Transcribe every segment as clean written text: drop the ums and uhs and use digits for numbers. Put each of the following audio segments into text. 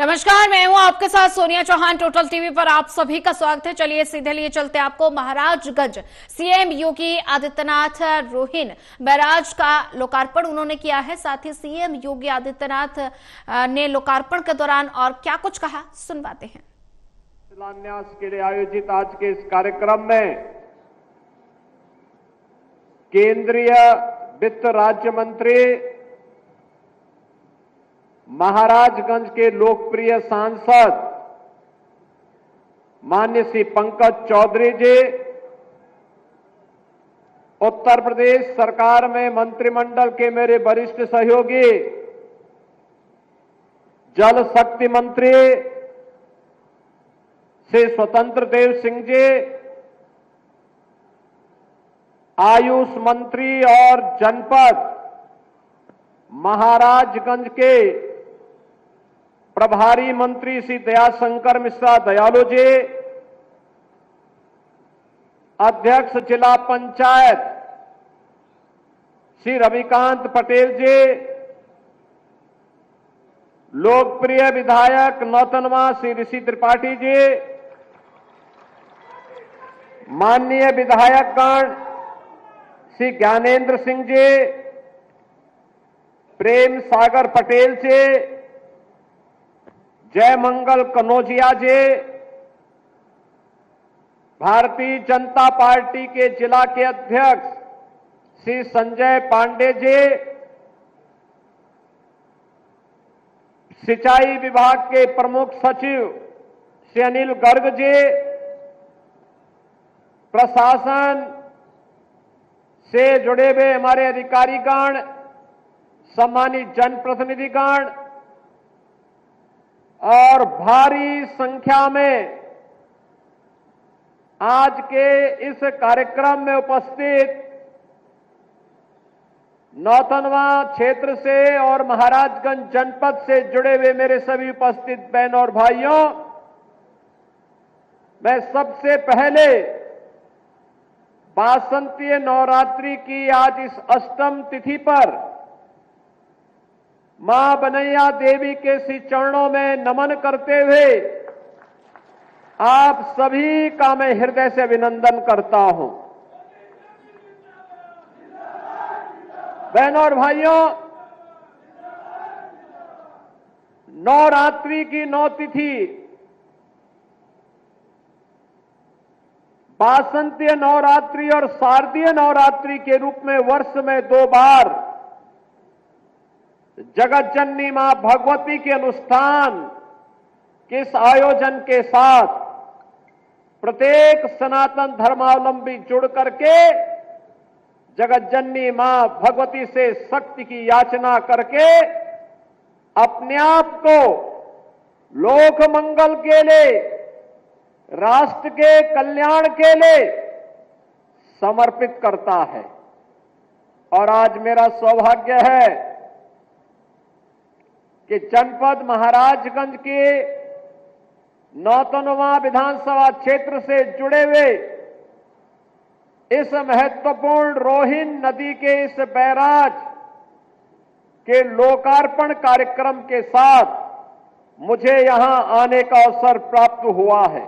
नमस्कार, मैं हूं आपके साथ सोनिया चौहान। टोटल टीवी पर आप सभी का स्वागत है। चलिए सीधे लिए चलते आपको महाराजगंज। सीएम योगी आदित्यनाथ रोहिन बैराज का लोकार्पण उन्होंने किया है। साथ ही सीएम योगी आदित्यनाथ ने लोकार्पण के दौरान और क्या कुछ कहा, सुनवाते हैं। शिलान्यास के लिए आयोजित आज के इस कार्यक्रम में केंद्रीय वित्त राज्य मंत्री, महाराजगंज के लोकप्रिय सांसद माननीय श्री पंकज चौधरी जी, उत्तर प्रदेश सरकार में मंत्रिमंडल के मेरे वरिष्ठ सहयोगी जल शक्ति मंत्री श्री स्वतंत्र देव सिंह जी, आयुष मंत्री और जनपद महाराजगंज के प्रभारी मंत्री श्री दयाशंकर मिश्रा दयालु जी, अध्यक्ष जिला पंचायत श्री रविकांत पटेल जी, लोकप्रिय विधायक नौतनवा श्री ऋषि त्रिपाठी जी, माननीय विधायकगण श्री ज्ञानेंद्र सिंह जी, प्रेम सागर पटेल जी, जय मंगल कनौजिया जी, भारतीय जनता पार्टी के जिला के अध्यक्ष श्री संजय पांडे जी, सिंचाई विभाग के प्रमुख सचिव श्री अनिल गर्ग जी, प्रशासन से जुड़े हुए हमारे अधिकारीगण, सम्मानित जनप्रतिनिधिगण और भारी संख्या में आज के इस कार्यक्रम में उपस्थित नौतनवा क्षेत्र से और महाराजगंज जनपद से जुड़े हुए मेरे सभी उपस्थित बहनों और भाइयों, मैं सबसे पहले वासंतीय नवरात्रि की आज इस अष्टम तिथि पर मां बनैया देवी के श्री चरणों में नमन करते हुए आप सभी का मैं हृदय से अभिनंदन करता हूं। बहनों और भाइयों, नवरात्रि की 9 तिथि वासंतीय नवरात्रि और शारदीय नवरात्रि के रूप में वर्ष में 2 बार जगत जननी मां भगवती के अनुष्ठान के इस आयोजन के साथ प्रत्येक सनातन धर्मावलंबी जुड़ करके जगत जननी मां भगवती से शक्ति की याचना करके अपने आप को लोक मंगल के लिए, राष्ट्र के कल्याण के लिए समर्पित करता है। और आज मेरा सौभाग्य है कि जनपद महाराजगंज के नौतनवा विधानसभा क्षेत्र से जुड़े हुए इस महत्वपूर्ण रोहिन नदी के इस बैराज के लोकार्पण कार्यक्रम के साथ मुझे यहां आने का अवसर प्राप्त हुआ है।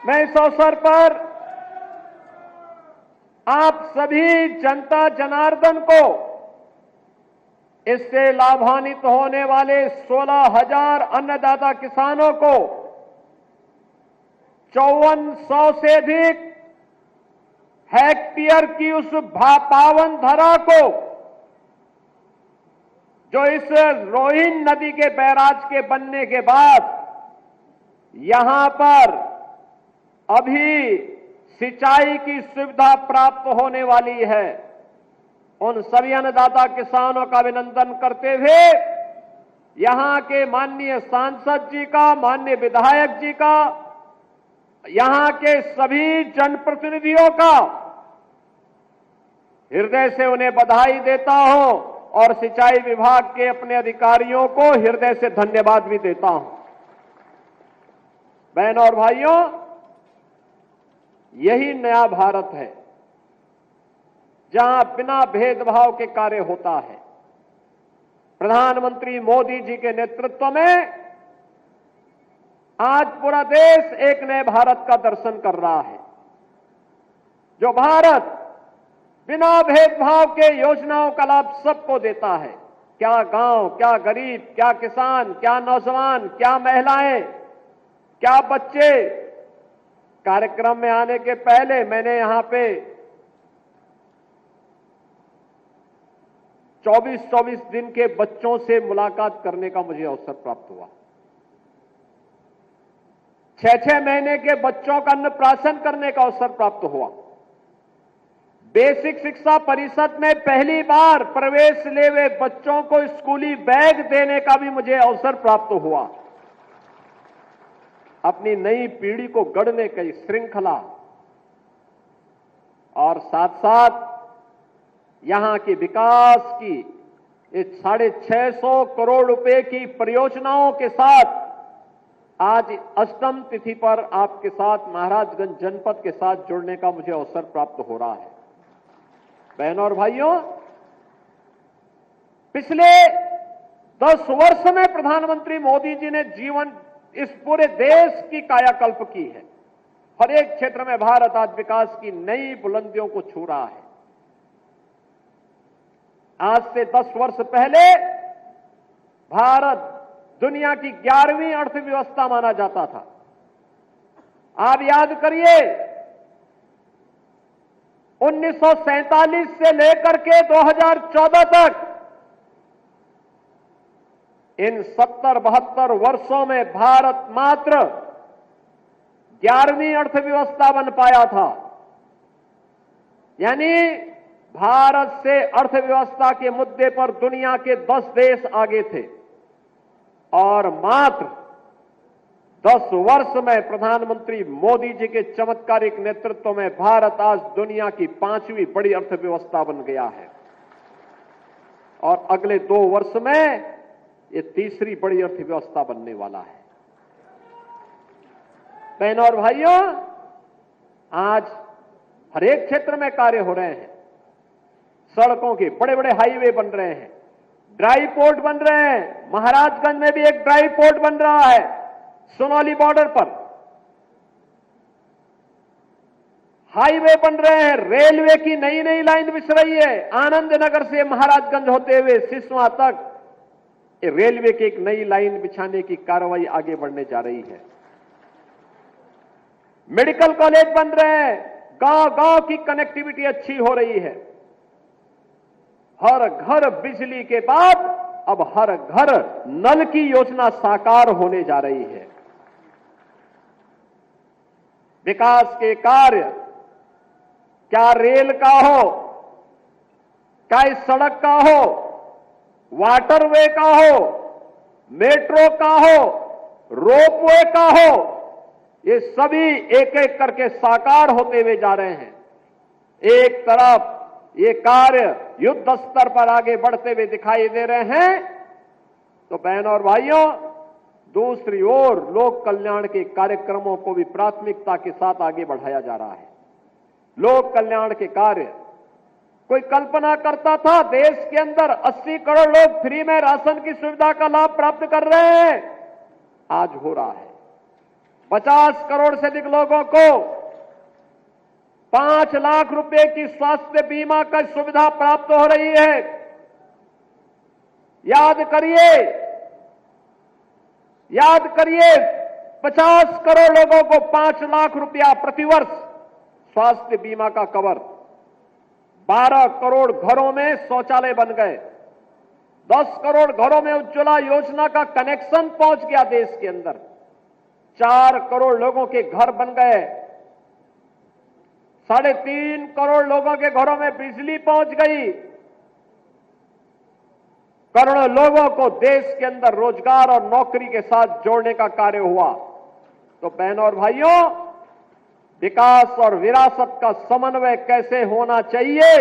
मैं इस अवसर पर आप सभी जनता जनार्दन को, इससे लाभान्वित होने वाले 16,000 अन्नदाता किसानों को, 5400 से अधिक हेक्टेयर की उस पावन धरा को जो इस रोहिन नदी के बैराज के बनने के बाद यहां पर अभी सिंचाई की सुविधा प्राप्त होने वाली है, उन सभी अन्नदाता किसानों का अभिनंदन करते हुए यहां के माननीय सांसद जी का, माननीय विधायक जी का, यहां के सभी जनप्रतिनिधियों का हृदय से उन्हें बधाई देता हूं और सिंचाई विभाग के अपने अधिकारियों को हृदय से धन्यवाद भी देता हूं। बहनों और भाइयों, यही नया भारत है जहां बिना भेदभाव के कार्य होता है। प्रधानमंत्री मोदी जी के नेतृत्व में आज पूरा देश एक नए भारत का दर्शन कर रहा है, जो भारत बिना भेदभाव के योजनाओं का लाभ सबको देता है। क्या गांव, क्या गरीब, क्या किसान, क्या नौजवान, क्या महिलाएं, क्या बच्चे। कार्यक्रम में आने के पहले मैंने यहां पे 24-24 दिन के बच्चों से मुलाकात करने का मुझे अवसर प्राप्त हुआ। 6-6 महीने के बच्चों का अन्नप्राशन करने का अवसर प्राप्त हुआ। बेसिक शिक्षा परिषद में पहली बार प्रवेश ले हुए बच्चों को स्कूली बैग देने का भी मुझे अवसर प्राप्त हुआ। अपनी नई पीढ़ी को गढ़ने की श्रृंखला और साथ साथ यहां के विकास की इस 650 करोड़ रुपए की परियोजनाओं के साथ आज अष्टम तिथि पर आपके साथ महाराजगंज जनपद के साथ जुड़ने का मुझे अवसर प्राप्त हो रहा है। बहनों और भाइयों, पिछले 10 वर्ष में प्रधानमंत्री मोदी जी ने इस पूरे देश की कायाकल्प की है। हर एक क्षेत्र में भारत आज विकास की नई बुलंदियों को छू रहा है। आज से 10 वर्ष पहले भारत दुनिया की 11वीं अर्थव्यवस्था माना जाता था। आप याद करिए, 1947 से लेकर के 2014 तक इन 70-72 वर्षों में भारत मात्र 11वीं अर्थव्यवस्था बन पाया था। यानी भारत से अर्थव्यवस्था के मुद्दे पर दुनिया के 10 देश आगे थे और मात्र 10 वर्ष में प्रधानमंत्री मोदी जी के चमत्कारिक नेतृत्व में भारत आज दुनिया की 5वीं बड़ी अर्थव्यवस्था बन गया है और अगले 2 वर्ष में ये 3री बड़ी अर्थव्यवस्था बनने वाला है। बहनों और भाइयों, आज हर एक क्षेत्र में कार्य हो रहे हैं। सड़कों के बड़े बड़े हाईवे बन रहे हैं, ड्राई पोर्ट बन रहे हैं। महाराजगंज में भी एक ड्राई पोर्ट बन रहा है सोनौली बॉर्डर पर। हाईवे बन रहे हैं, रेलवे की नई नई लाइन बिछ रही है। आनंद नगर से महाराजगंज होते हुए सिसवा तक रेलवे की एक नई लाइन बिछाने की कार्रवाई आगे बढ़ने जा रही है। मेडिकल कॉलेज बन रहे हैं, गांव गांव की कनेक्टिविटी अच्छी हो रही है। हर घर बिजली के बाद अब हर घर नल की योजना साकार होने जा रही है। विकास के कार्य, क्या रेल का हो, क्या इस सड़क का हो, वाटरवे का हो, मेट्रो का हो, रोपवे का हो, ये सभी एक एक करके साकार होते हुए जा रहे हैं। एक तरफ ये कार्य युद्ध स्तर पर आगे बढ़ते हुए दिखाई दे रहे हैं, तो बहनों और भाइयों, दूसरी ओर लोक कल्याण के कार्यक्रमों को भी प्राथमिकता के साथ आगे बढ़ाया जा रहा है। लोक कल्याण के कार्य, कोई कल्पना करता था देश के अंदर 80 करोड़ लोग फ्री में राशन की सुविधा का लाभ प्राप्त कर रहे हैं? आज हो रहा है। 50 करोड़ से अधिक लोगों को 5 लाख रुपए की स्वास्थ्य बीमा का सुविधा प्राप्त हो रही है। याद करिए 50 करोड़ लोगों को 5 लाख रुपया प्रतिवर्ष स्वास्थ्य बीमा का कवर। 12 करोड़ घरों में शौचालय बन गए। 10 करोड़ घरों में उज्ज्वला योजना का कनेक्शन पहुंच गया देश के अंदर। 4 करोड़ लोगों के घर बन गए। 3.5 करोड़ लोगों के घरों में बिजली पहुंच गई। करोड़ों लोगों को देश के अंदर रोजगार और नौकरी के साथ जोड़ने का कार्य हुआ। तो बहनों और भाइयों, विकास और विरासत का समन्वय कैसे होना चाहिए,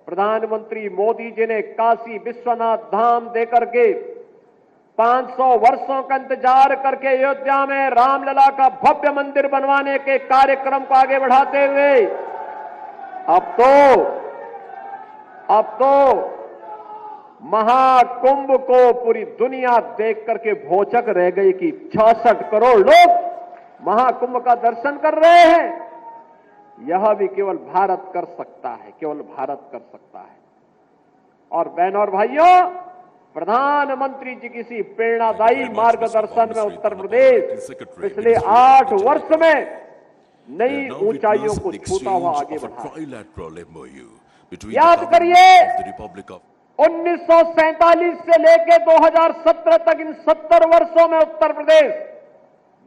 प्रधानमंत्री मोदी जी ने काशी विश्वनाथ धाम देकर के 500 वर्षों का इंतजार करके अयोध्या में रामलला का भव्य मंदिर बनवाने के कार्यक्रम को आगे बढ़ाते हुए अब तो महाकुंभ को पूरी दुनिया देख करके भौचक रह गई कि 66 करोड़ लोग महाकुंभ का दर्शन कर रहे हैं। यह भी केवल भारत कर सकता है, केवल भारत कर सकता है। और बहनों और भाइयों, प्रधानमंत्री जी किसी प्रेरणादायी मार्गदर्शन में उत्तर प्रदेश पिछले 8 वर्ष में नई ऊंचाइयों को छूता हुआ आगे बढ़ा। याद करिए, 1947 से लेकर 2017 तक इन 70 वर्षों में उत्तर प्रदेश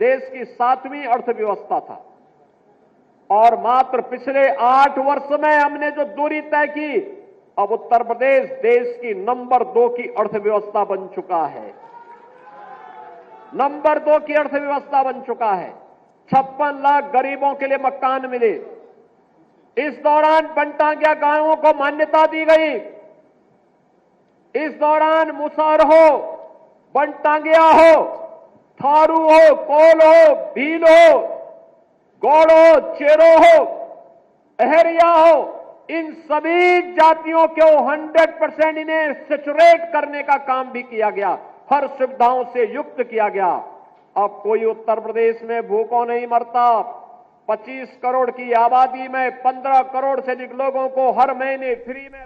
देश की 7वीं अर्थव्यवस्था था और मात्र पिछले 8 वर्ष में हमने जो दूरी तय की, अब उत्तर प्रदेश देश की नंबर 2 की अर्थव्यवस्था बन चुका है। नंबर 2 की अर्थव्यवस्था बन चुका है। 56 लाख गरीबों के लिए मकान मिले। इस दौरान बनटांगिया गांवों को मान्यता दी गई। इस दौरान मुसहर हो, बनटांगिया हो, थारू हो, कोल हो, भील हो, गौड़ हो, चेरो हो, अहरिया हो, इन सभी जातियों को 100% इन्हें सेचुरेट करने का काम भी किया गया, हर सुविधाओं से युक्त किया गया। अब कोई उत्तर प्रदेश में भूखों नहीं मरता। 25 करोड़ की आबादी में 15 करोड़ से अधिक लोगों को हर महीने फ्री में